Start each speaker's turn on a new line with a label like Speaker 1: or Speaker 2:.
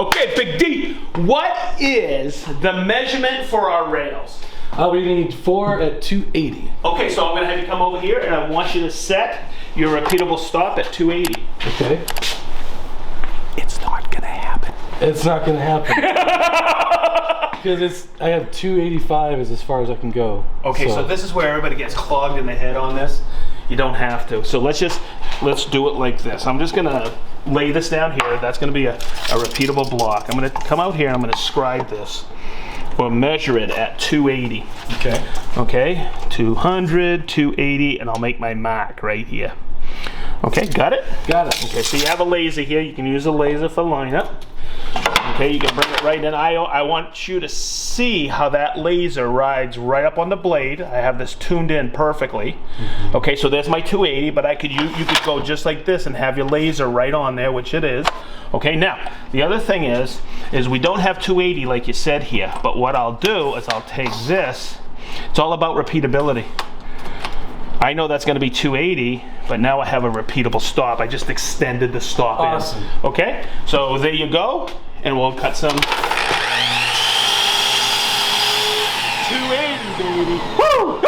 Speaker 1: Okay, Big D, what is the measurement for our rails?
Speaker 2: We need 4 at 280.
Speaker 1: Okay, so I'm gonna have you come over here and I want you to set your repeatable stop at 280.
Speaker 2: Okay.
Speaker 1: It's not gonna happen.
Speaker 2: It's not gonna happen. Because I have 285 is as far as I can go.
Speaker 1: Okay, so this is where everybody gets clogged in the head on this. You don't have to. So let's do it like this. I'm just gonna lay this down here. That's gonna be a repeatable block. I'm gonna come out here and I'm gonna scribe this or measure it at 280.
Speaker 2: Okay.
Speaker 1: Okay, 200, 280, and I'll make my mark right here. Okay, got it?
Speaker 2: Got it.
Speaker 1: Okay, so you have a laser here. You can use a laser for lineup. Okay, you can bring it right in. I want you to see how that laser rides right up on the blade. I have this tuned in perfectly. Mm-hmm. Okay, so there's my 280, but you could go just like this and have your laser right on there, which it is. Okay, now, the other thing is we don't have 280 like you said here, but what I'll do is I'll take this. It's all about repeatability. I know that's going to be 280, but now I have a repeatable stop. I just extended the stop
Speaker 2: awesome.
Speaker 1: in. Okay, so there you go, and we'll cut some 280, baby. Woo!